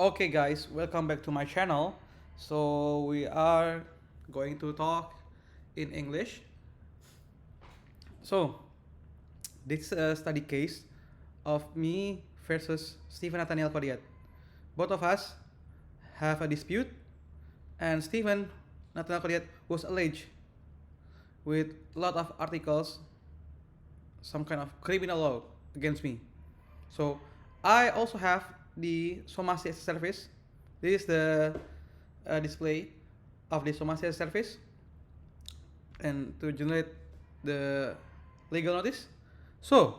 Okay, guys, welcome back to my channel. So, we are going to talk in English. So, this study case of me versus Stephen Nathaniel Kodiat. Both of us have a dispute, and Stephen Nathaniel Kodiat was alleged with a lot of articles, some kind of criminal law against me. So, I also have the Somasi as a service. This is the display of the Somasi as a service and to generate the legal notice. So,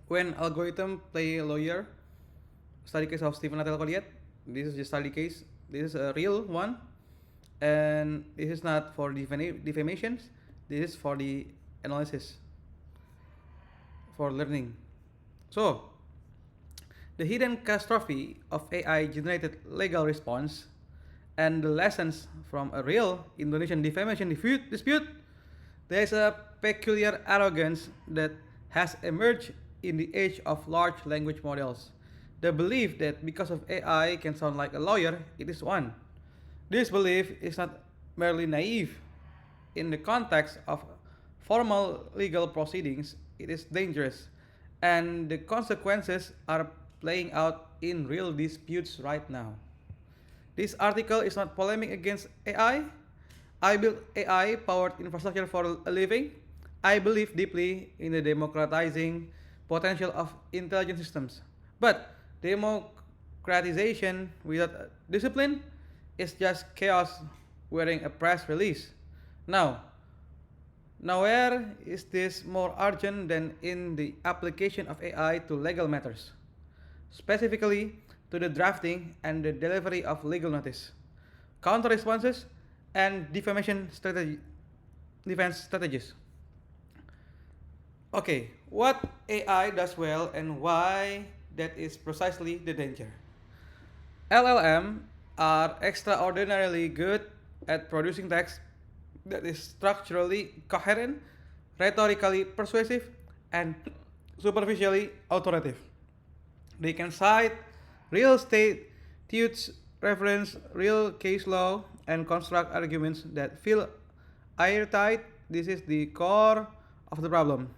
when algorithm play lawyer, study case of Stephen Nathaniel Kodiat, this is the study case. This is a real one, and this is not for defamations. This is for the analysis, for learning. So, the hidden catastrophe of AI generated legal response and the lessons from a real Indonesian defamation dispute, there is a peculiar arrogance that has emerged in the age of large language models. The belief that because of AI can sound like a lawyer, it is one. This belief is not merely naive. In the context of formal legal proceedings, it is dangerous, and the consequences are playing out in real disputes right now. This article is not polemic against AI. I build AI powered infrastructure for a living. I believe deeply in the democratizing potential of intelligent systems. But democratization without discipline is just chaos wearing a press release. Now, nowhere is this more urgent than in the application of AI to legal matters, specifically to the drafting and the delivery of legal notice, counter responses, and defense strategies. Okay, what AI does well and why that is precisely the danger. LLM are extraordinarily good at producing text that is structurally coherent, rhetorically persuasive, and superficially authoritative. They can cite real statutes, reference real case law, and construct arguments that feel airtight. This is the core of the problem.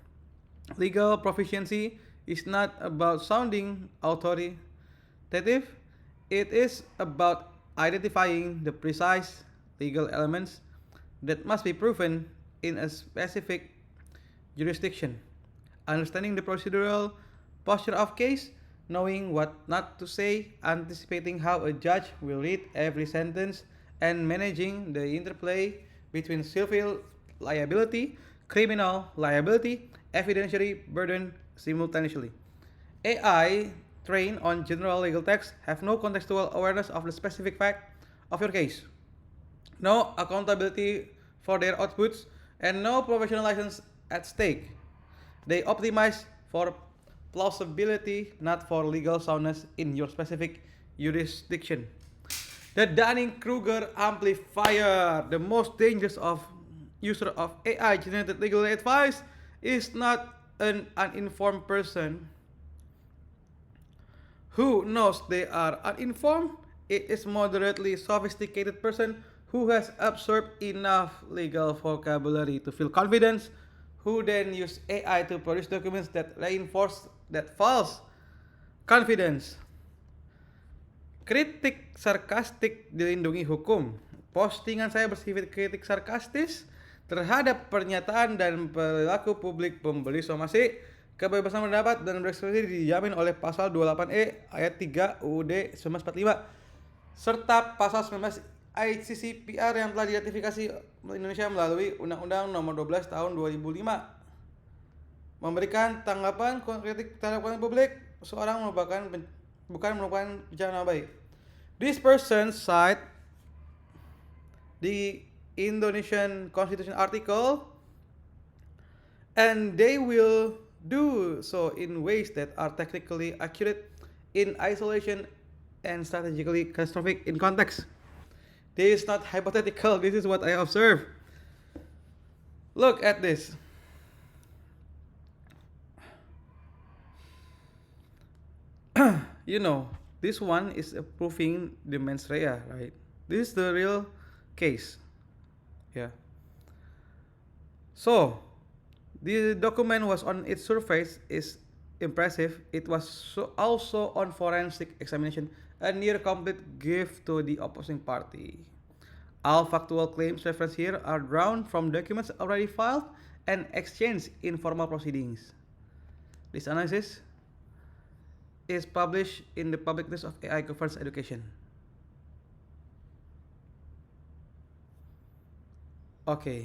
Legal proficiency is not about sounding authoritative, it is about identifying the precise legal elements that must be proven in a specific jurisdiction. Understanding the procedural posture of case, knowing what not to say, anticipating how a judge will read every sentence, and managing the interplay between civil liability, criminal liability, evidentiary burden simultaneously. AI trained on general legal text have no contextual awareness of the specific fact of your case, no accountability for their outputs, and no professional license at stake. They optimize for plausibility, not for legal soundness in your specific jurisdiction. The Dunning-Kruger amplifier, the most dangerous of user of AI-generated legal advice, is not an uninformed person who knows they are uninformed. It is moderately sophisticated person who has absorbed enough legal vocabulary to feel confidence, who then use AI to produce documents that reinforce that false confidence. Kritik sarkastik dilindungi hukum. Postingan saya bersifat kritik sarkastis terhadap pernyataan dan perilaku publik pembeli somasi. Kebebasan pendapat dan berekspresi dijamin oleh pasal 28E ayat 3 UUD 1945 serta pasal 19 ICCPR yang telah diratifikasi Indonesia melalui Undang-Undang Nomor 12 Tahun 2005. Memberikan tanggapan kritik terhadap konten publik seorang bukan merupakan pencemaran baik. This person cite the Indonesian Constitution article, and they will do so in ways that are technically accurate in isolation and strategically catastrophic in context. This is not hypothetical, this is what I observe. Look at this. You know, This one is proving the mens rea, right? This is the real case. Yeah. So the document was on its surface is impressive. It was also on forensic examination a near complete gift to the opposing party. All factual claims referenced here are drawn from documents already filed and exchanged in formal proceedings. This analysis is published in the public list of AI governance education. Oke. Okay.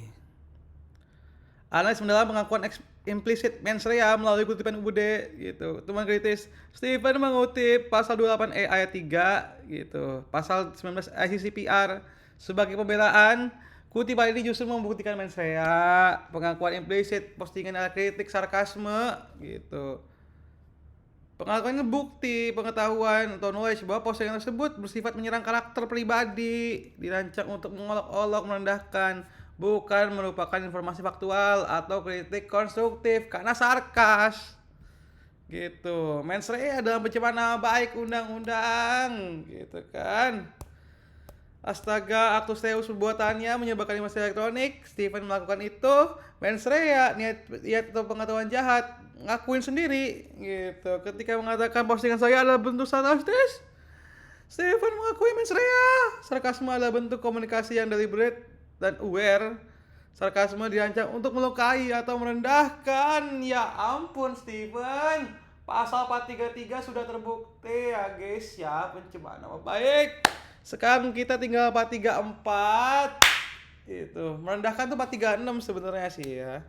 Analis mendalam pengakuan implisit mens rea melalui kutipan UUD gitu. Teman kritis, Stephen mengutip pasal 28E ayat 3 gitu. Pasal 19 ICCPR sebagai pembelaan. Kutipan ini justru membuktikan mens rea, pengakuan implisit, postingan ala kritik, sarkasme gitu. Pengakuan itu bukti pengetahuan atau knowledge bahwa postingan tersebut bersifat menyerang karakter pribadi, dirancang untuk mengolok-olok, merendahkan, bukan merupakan informasi faktual atau kritik konstruktif karena sarkas. Gitu. Mens rea dalam pencemaran nama baik undang-undang, gitu kan. Astaga, aktus teus perbuatannya menyebarkan informasi elektronik. Stephen melakukan itu. Mens rea, niat atau pengetahuan jahat, ngakuin sendiri gitu. Ketika mengatakan postingan saya adalah bentuk sarkastis, Stephen mengakui mens rea. Sarkasme adalah bentuk komunikasi yang deliberate dan aware. Sarkasme dirancang untuk melukai atau merendahkan. Ya ampun Stephen, pasal 433 sudah terbukti ya guys ya, pencemaran nama baik. Sekarang kita tinggal 434. Itu merendahkan tuh 436 sebenarnya sih ya.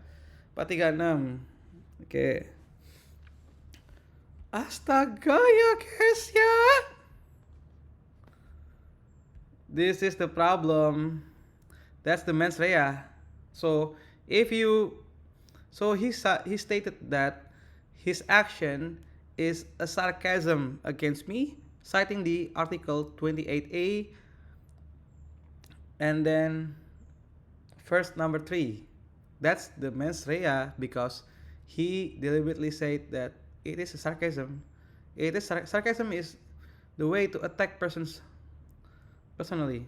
436. Oke. Astaga ya guys ya. This is the problem. That's the mens rea. So he stated that his action is a sarcasm against me, citing the article 28A and then verse number 3. That's the mens rea because he deliberately said that it is a sarcasm. Sarcasm is the way to attack persons personally.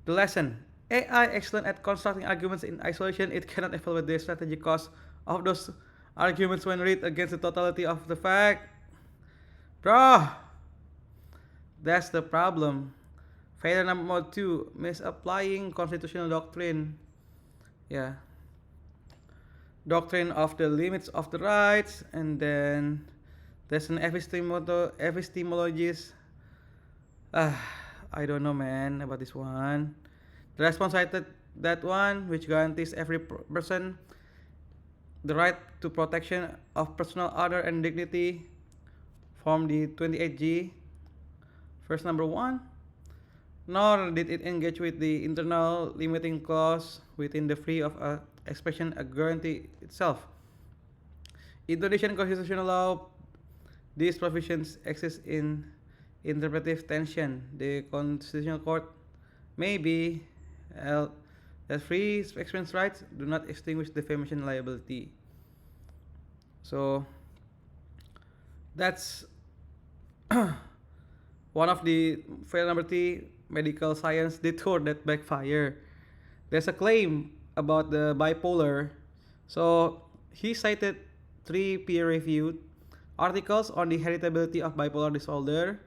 The lesson: AI excellent at constructing arguments in isolation. It cannot evaluate the strategic cost of those arguments when read against the totality of the fact. Bro, that's the problem. Failure number 2, misapplying constitutional doctrine. Yeah. Doctrine of the limits of the rights, and then there's an epistemologist. I don't know, man, about this one. The response cited that one, which guarantees every person the right to protection of personal honor and dignity, from the 28G, verse number 1. Nor did it engage with the internal limiting clause within the free of expression guarantee itself. In Indonesian constitutional law, these provisions exist in interpretive tension. The Constitutional Court may be held that free expression rights do not extinguish defamation liability. So that's one of the fail number 3, medical science detour that backfire. There's a claim about the bipolar. So he cited 3 peer-reviewed articles on the heritability of bipolar disorder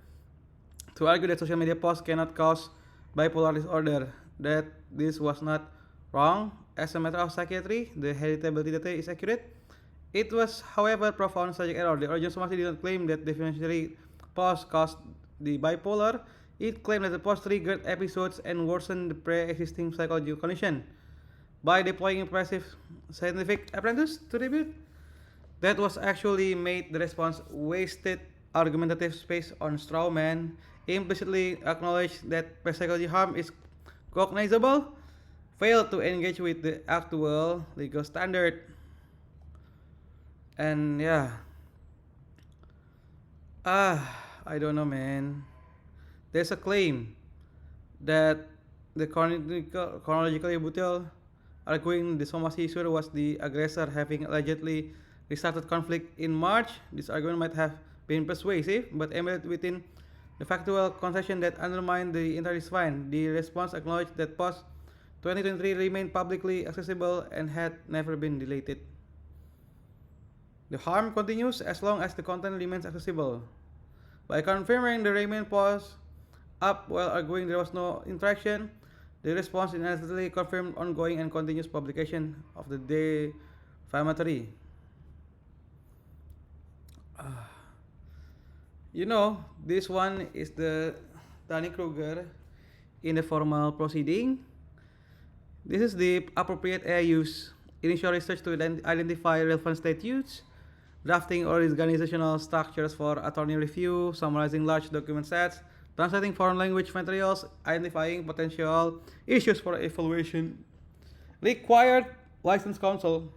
to argue that social media posts cannot cause bipolar disorder. That this was not wrong. As a matter of psychiatry, the heritability data is accurate. It was, however, profound subject error. The original source did not claim that definitionally post caused the bipolar. It claimed that the post triggered episodes and worsened the pre-existing psychological condition. By deploying impressive scientific apparatus to refute, that was actually made the response wasted argumentative space on straw man, implicitly acknowledged that psychological harm is cognizable, failed to engage with the actual legal standard. And yeah, I don't know, man. There's a claim that the chronologically brutal, arguing the Somasi was the aggressor having allegedly restarted conflict in March. This argument might have been persuasive, but embedded within the factual concession that undermined the entire design. The response acknowledged that post 2023 remained publicly accessible and had never been deleted. The harm continues as long as the content remains accessible. By confirming the remain post up while arguing there was no interaction, the response inadvertently confirmed ongoing and continuous publication of the defamatory. This one is the Dunning-Kruger in the formal proceeding. This is the appropriate AI use. Initial research to identify relevant statutes, drafting organizational structures for attorney review, summarizing large document sets, translating foreign language materials, identifying potential issues for evaluation, required licensed counsel,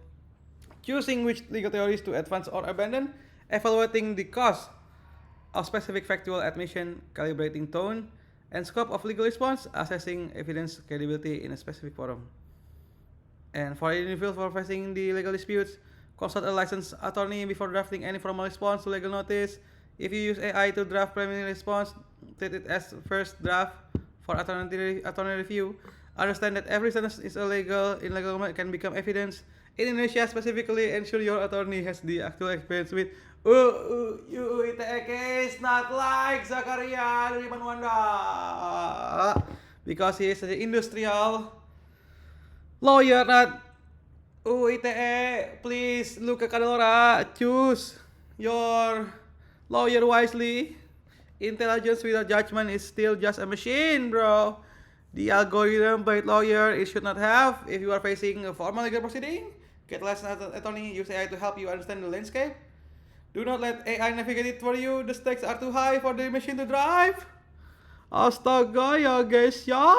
choosing which legal theories to advance or abandon, evaluating the cost of specific factual admission, calibrating tone and scope of legal response, assessing evidence credibility in a specific forum. And for individuals for facing the legal disputes, consult a licensed attorney before drafting any formal response to legal notice. If you use AI to draft preliminary response, treat it as first draft for attorney review. Understand that every sentence is illegal in legal domain can become evidence. In Indonesia specifically, ensure your attorney has the actual experience with UITE case, not like Zakaria dari Manwanda, because he is an industrial lawyer, not UITE. Please look at Kadalora. Choose your lawyer wisely. Intelligence without judgment is still just a machine, bro. The algorithm by lawyer it should not have. If you are facing a formal legal proceeding, get a licensed attorney. Use AI to help you understand the landscape. Do not let AI navigate it for you. The stakes are too high for the machine to drive. Astaga ya guys ya.